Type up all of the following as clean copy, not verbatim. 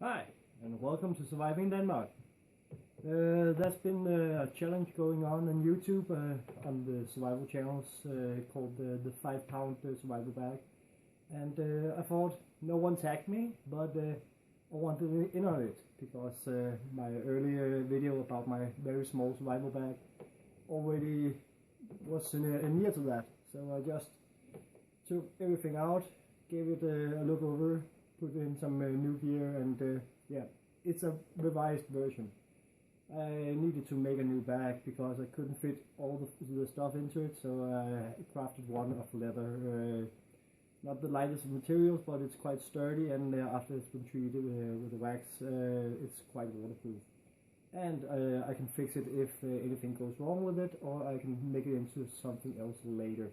Hi, and welcome to Surviving Denmark. There's been a challenge going on YouTube on the survival channels called the 5 pound survival bag. And I thought no one tagged me, but I wanted in on it because my earlier video about my very small survival bag already was near to that. So I just took everything out, gave it a look over, put in some new gear, and yeah, it's a revised version. I needed to make a new bag because I couldn't fit all the stuff into it, so I crafted one of leather. Not the lightest of materials, but it's quite sturdy, and after it's been treated with the wax, it's quite waterproof. And I can fix it if anything goes wrong with it, or I can make it into something else later.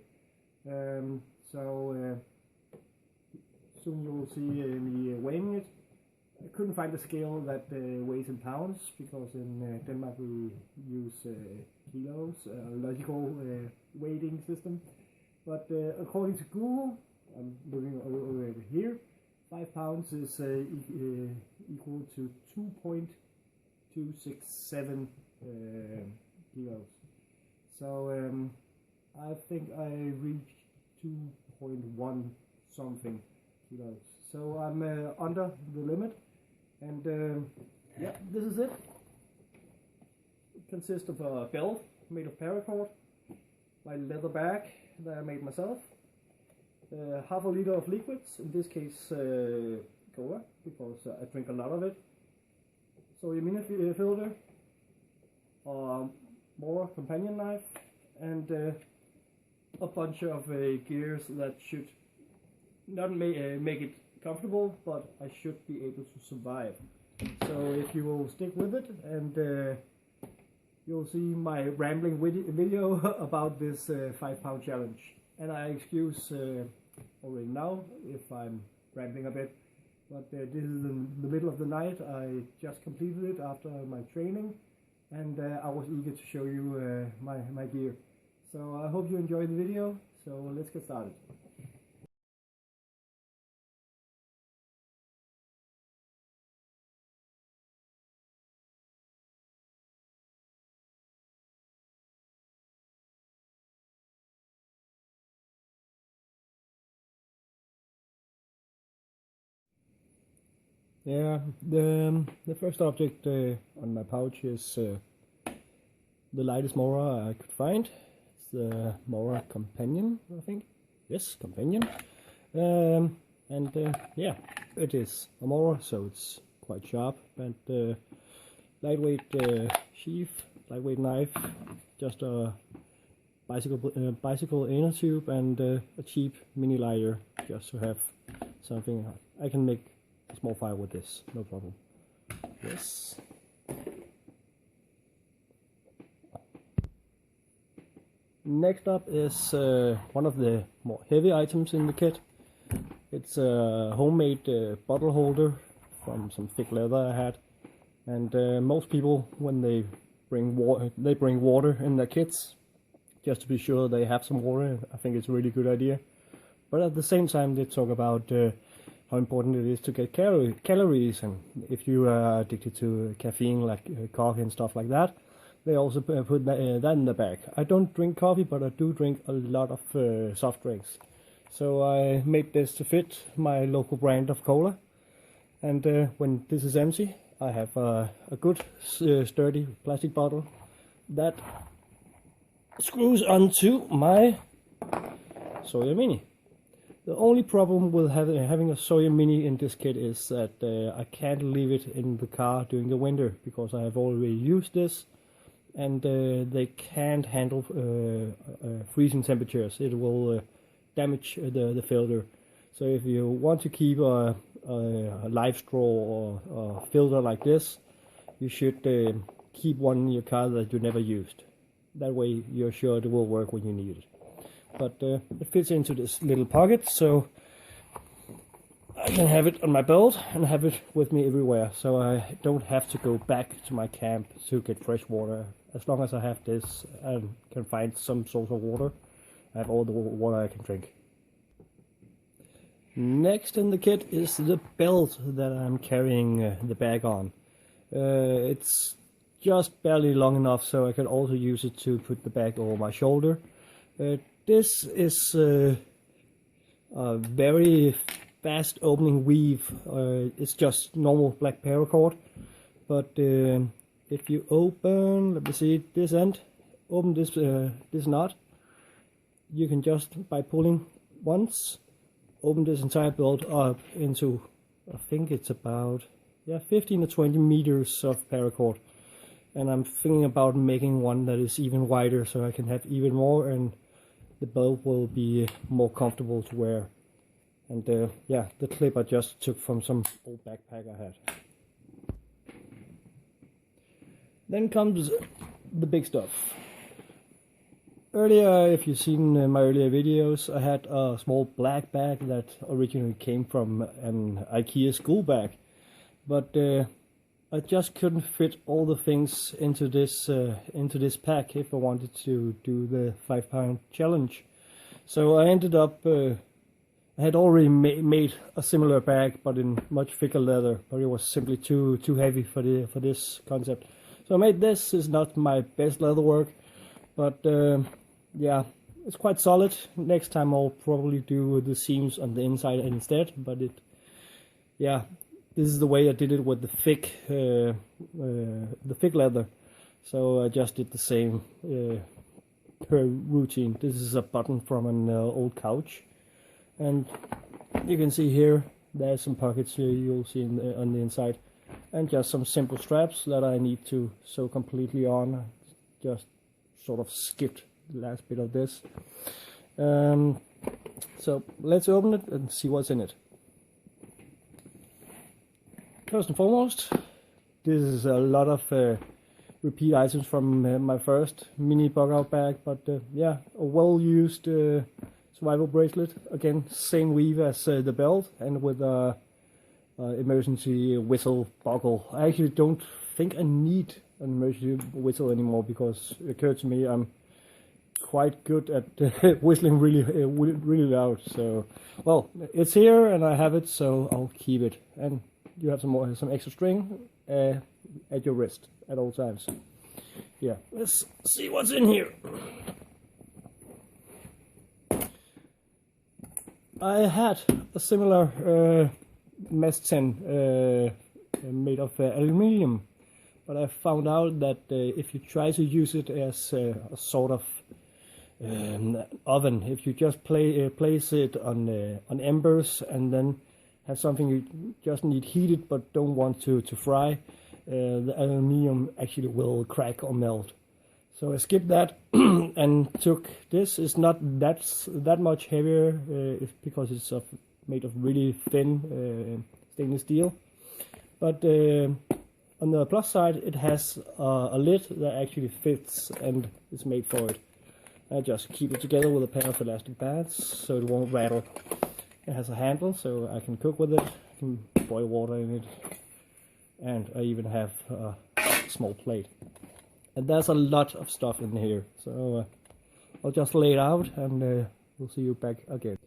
So soon you'll see me weighing it. I couldn't find a scale that weighs in pounds because in Denmark we use kilos, logical weighting system. But according to Google, I'm looking over here, 5 pounds is equal to 2.267 kilos. So I think I reached 2.1 something kilos. So I'm under the limit, and yeah, this is it. It consists of a belt made of paracord, my leather bag that I made myself, half a liter of liquids, in this case cola, because I drink a lot of it, sawyer mini filter, Mora companion knife, and a bunch of gears that should not make it comfortable, but I should be able to survive. So if you will stick with it, and you'll see my rambling video about this 5 pound challenge. And I excuse already now if I'm rambling a bit, but this is in the middle of the night. I just completed it after my training, and I was eager to show you my gear. So I hope you enjoyed the video, so let's get started. Yeah, the first object on my pouch is the lightest Mora I could find. It's the Mora Companion, I think. Yes, Companion. Yeah, it is a Mora, so it's quite sharp, and lightweight sheath, lightweight knife, just a bicycle inner tube, and a cheap mini lighter, just to have something. I can make a small fire with this, no problem. Yes. Next up is one of the more heavy items in the kit. It's a homemade bottle holder from some thick leather I had. And most people, when they bring water in their kits, just to be sure they have some water. I think it's a really good idea. But at the same time, they talk about how important it is to get calories, and if you are addicted to caffeine, like coffee and stuff like that, they also put that in the bag. I don't drink coffee, but I do drink a lot of soft drinks. So I made this to fit my local brand of cola. And when this is empty, I have a good sturdy plastic bottle that screws onto my Sawyer Mini. The only problem with having a Sawyer Mini in this kit is that I can't leave it in the car during the winter, because I have already used this, and they can't handle freezing temperatures. It will damage the filter. So if you want to keep a live straw or a filter like this, you should keep one in your car that you never used. That way you're sure it will work when you need it. But it fits into this little pocket, so I can have it on my belt and have it with me everywhere, so I don't have to go back to my camp to get fresh water. As long as I have this and can find some source of water, I have all the water I can drink. Next in the kit is the belt that I'm carrying the bag on. It's just barely long enough so I can also use it to put the bag over my shoulder. This is a very fast opening weave. It's just normal black paracord, but if you open, let me see, this end, open this knot, you can just by pulling once open this entire belt up into, I think it's about 15 or 20 meters of paracord. And I'm thinking about making one that is even wider so I can have even more and the belt will be more comfortable to wear. And yeah, the clip I just took from some old backpack I had. Then comes the big stuff. Earlier, if you've seen my earlier videos, I had a small black bag that originally came from an IKEA school bag. But I just couldn't fit all the things into this pack if I wanted to do the 5-pound challenge. So I ended up, I had already made a similar bag, but in much thicker leather. But it was simply too heavy for this concept. So I made this. It's not my best leather work, but yeah, it's quite solid. Next time I'll probably do the seams on the inside instead. But yeah, this is the way I did it with the thick leather. So I just did the same per routine. This is a button from an old couch, and you can see here there's some pockets here you'll see on the inside, and just some simple straps that I need to sew completely on. Just sort of skipped the last bit of this. So let's open it and see what's in it. First and foremost, this is a lot of repeat items from my first mini bug out bag, but yeah, a well-used survival bracelet. Again, same weave as the belt, and with a emergency whistle buckle. I actually don't think I need an emergency whistle anymore because it occurred to me I'm quite good at whistling really loud. So, well, it's here and I have it, so I'll keep it. And you have some extra string at your wrist at all times. Yeah, let's see what's in here. I had a similar mesh tin made of aluminium, but I found out that if you try to use it as a sort of oven, if you just place it on embers and then have something you just need heated but don't want to fry, the aluminium actually will crack or melt. So I skipped that and took this. It's not that much heavier because it's made of really thin stainless steel. But on the plus side, it has a lid that actually fits and is made for it. I just keep it together with a pair of elastic bands so it won't rattle. It has a handle so I can cook with it, I can boil water in it, and I even have a small plate. And there's a lot of stuff in here, so I'll just lay it out and we'll see you back again.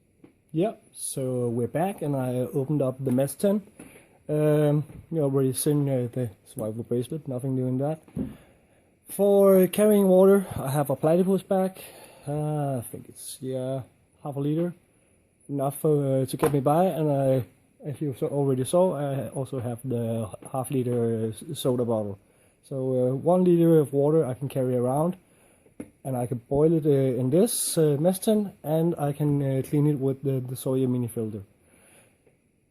Yeah, so we're back and I opened up the mesh tin. You already seen the survival bracelet, nothing new in that. For carrying water, I have a platypus bag. I think it's half a liter, enough to get me by. And as you already saw, I also have the half-liter soda bottle. So 1 liter of water I can carry around, and I can boil it in this mesh tin, and I can clean it with the sawyer mini filter.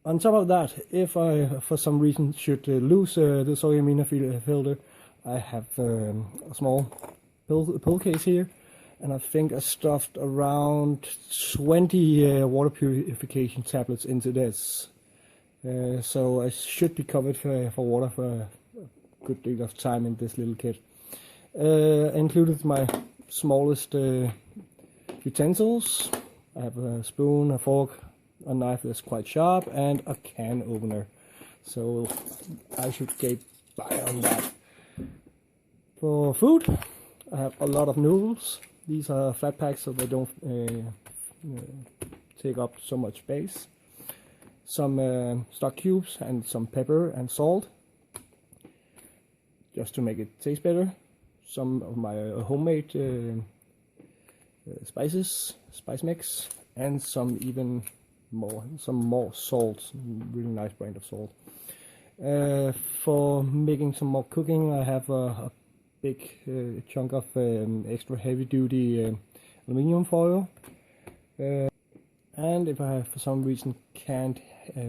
On top of that, if I for some reason should lose the sawyer mini filter, I have a small pill case here, and I think I stuffed around 20 water purification tablets into this. So I should be covered for water for a good deal of time in this little kit. Included my smallest utensils. I have a spoon, a fork, a knife that's quite sharp, and a can opener. So I should get by on that. For food, I have a lot of noodles. These are flat packs so they don't take up so much space. some stock cubes and some pepper and salt, just to make it taste better. Some of my homemade spices, spice mix, and some more salt, really nice brand of salt. For making some more cooking, I have a big chunk of extra heavy duty aluminium foil. And if I for some reason can't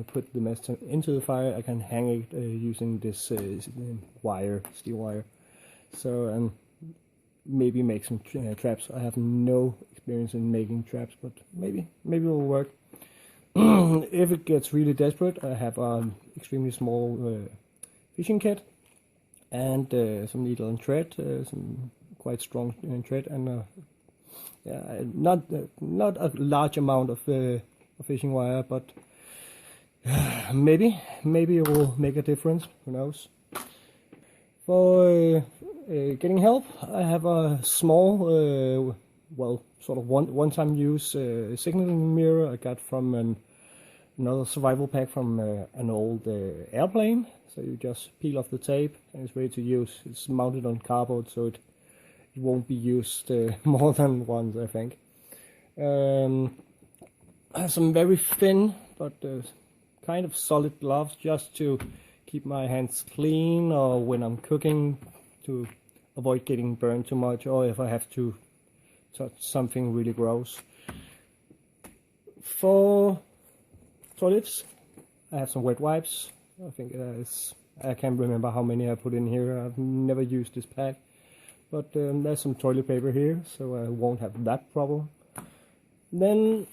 put the mess into the fire, I can hang it using this steel wire. So, and maybe make some traps. I have no experience in making traps, but maybe it will work. If it gets really desperate, I have an extremely small fishing kit and some needle and thread, some quite strong thread, and not a large amount of fishing wire, but maybe it will make a difference. Who knows? For getting help, I have a small, sort of one-time use signaling mirror I got from another survival pack from an old airplane. So you just peel off the tape and it's ready to use. It's mounted on cardboard, so it won't be used more than once, I think. I have some very thin but kind of solid gloves just to keep my hands clean, or when I'm cooking to avoid getting burned too much, or if I have to touch something really gross. For toilets, I have some wet wipes. I think I can't remember how many I put in here. I've never used this pack. But there's some toilet paper here, so I won't have that problem. Then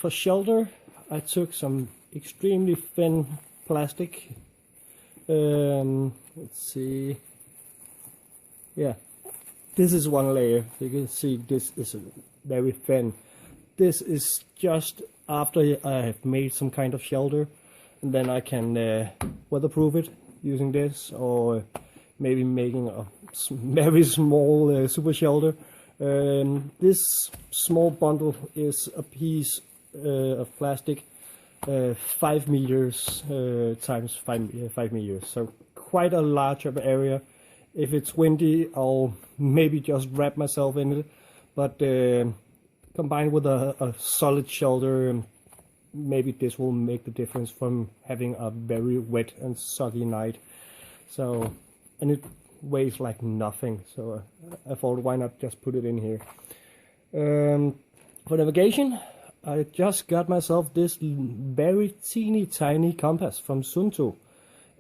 for shelter, I took some extremely thin plastic. Let's see. Yeah, this is one layer. You can see this is very thin. This is just after I have made some kind of shelter, and then I can weatherproof it using this, or maybe making a very small super shelter. This small bundle is a piece of plastic 5 meters times 5 meters, so quite a large area. If it's windy, I'll maybe just wrap myself in it, but combined with a solid shelter, maybe this will make the difference from having a very wet and soggy night. So, and it weighs like nothing, so I thought, why not just put it in here. For navigation, I just got myself this very teeny tiny compass from Suunto,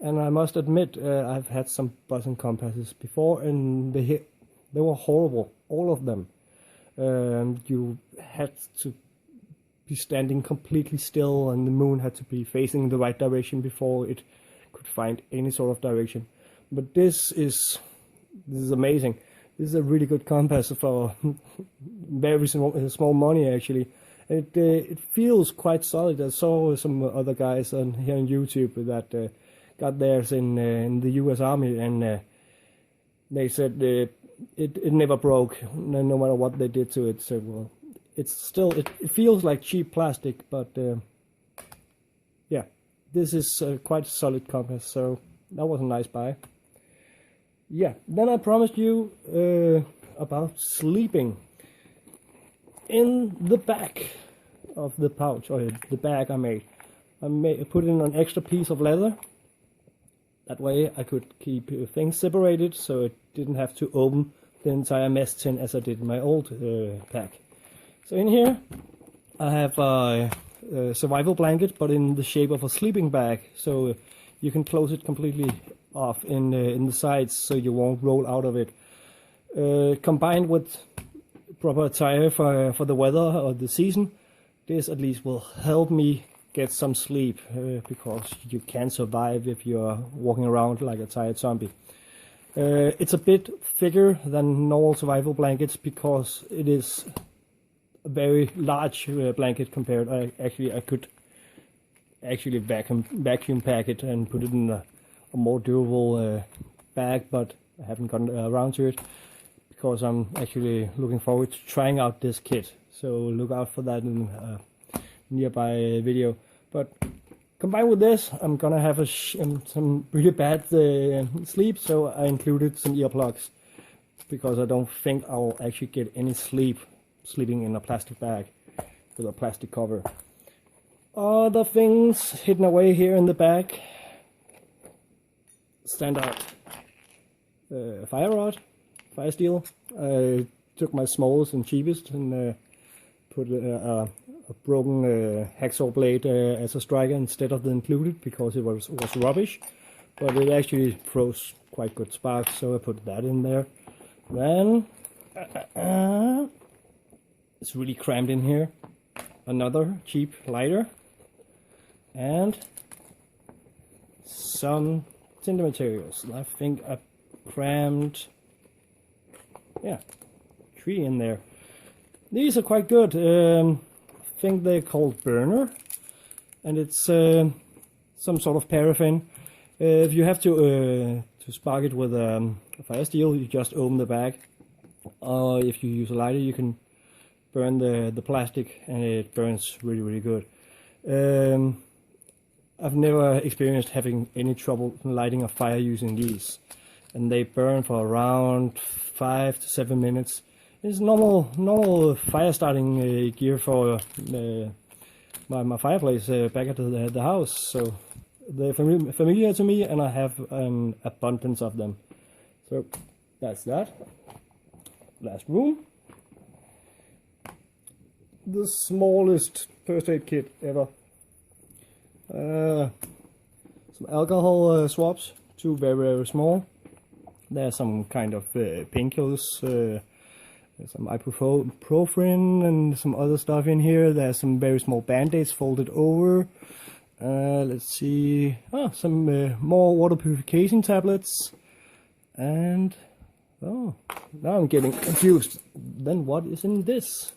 and I must admit I've had some button compasses before, and they were horrible, all of them. You had to be standing completely still, and the moon had to be facing the right direction before it could find any sort of direction. But this is amazing. This is a really good compass for very small money, actually. It feels quite solid. I saw some other guys here on YouTube that got theirs in the U.S. Army, and they said it never broke, no matter what they did to it. So well, it feels like cheap plastic, but yeah, this is quite a solid compass. So that was a nice buy. Yeah, then I promised you about sleeping. In the back of the pouch, or the bag I put in an extra piece of leather. That way I could keep things separated, so it didn't have to open the entire mess tin as I did in my old pack. So in here I have a survival blanket, but in the shape of a sleeping bag, so you can close it completely off in the sides, so you won't roll out of it. Combined with proper attire for the weather or the season, this at least will help me get some sleep, because you can survive if you're walking around like a tired zombie. It's a bit thicker than normal survival blankets because it is a very large blanket compared. I could actually vacuum pack it and put it in a more durable bag, but I haven't gotten around to it because I'm actually looking forward to trying out this kit. So look out for that in a nearby video. But combined with this, I'm gonna have some really bad sleep, so I included some earplugs, because I don't think I'll actually get any sleep sleeping in a plastic bag with a plastic cover. Other things hidden away here in the back. Standard fire rod, firesteel. I took my smallest and cheapest and put a broken hacksaw blade as a striker instead of the included, because it was rubbish, but it actually throws quite good sparks, so I put that in there. Then it's really crammed in here. Another cheap lighter and some tinder materials. I think I crammed 3 in there. These are quite good. I think they're called burner, and it's some sort of paraffin. If you have to spark it with a fire steel, you just open the bag. Or if you use a lighter, you can burn the plastic, and it burns really good. I've never experienced having any trouble lighting a fire using these, and they burn for around 5 to 7 minutes. It's normal fire starting gear for my fireplace back at the house, so they're familiar to me, and I have an abundance of them. So that's that. Last room. The smallest first aid kit ever. Some alcohol swabs, 2 very small. There's some kind of painkillers, some ibuprofen and some other stuff in here. There's some very small band-aids folded over. Let's see, some more water purification tablets. And now I'm getting confused. Then what is in this?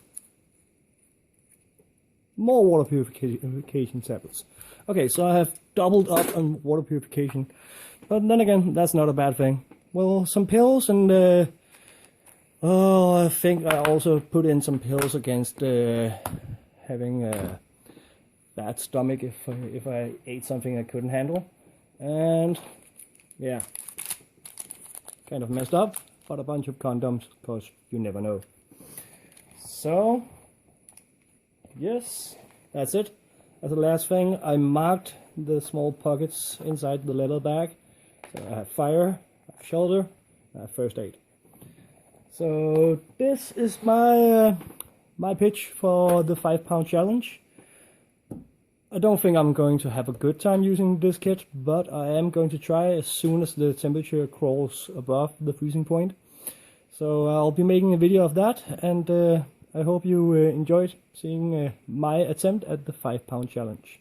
More water purification tablets. Okay, so I have doubled up on water purification, but then again, that's not a bad thing. Well, some pills, and I think I also put in some pills against having a bad stomach if I ate something I couldn't handle. And yeah, kind of messed up, but a bunch of condoms, because you never know. So yes, that's it. As the last thing, I marked the small pockets inside the leather bag. So I have fire, I have shelter, I have first aid. So this is my my pitch for the 5-pound challenge. I don't think I'm going to have a good time using this kit, but I am going to try as soon as the temperature crawls above the freezing point. So I'll be making a video of that, and I hope you enjoyed seeing my attempt at the 5-pound challenge.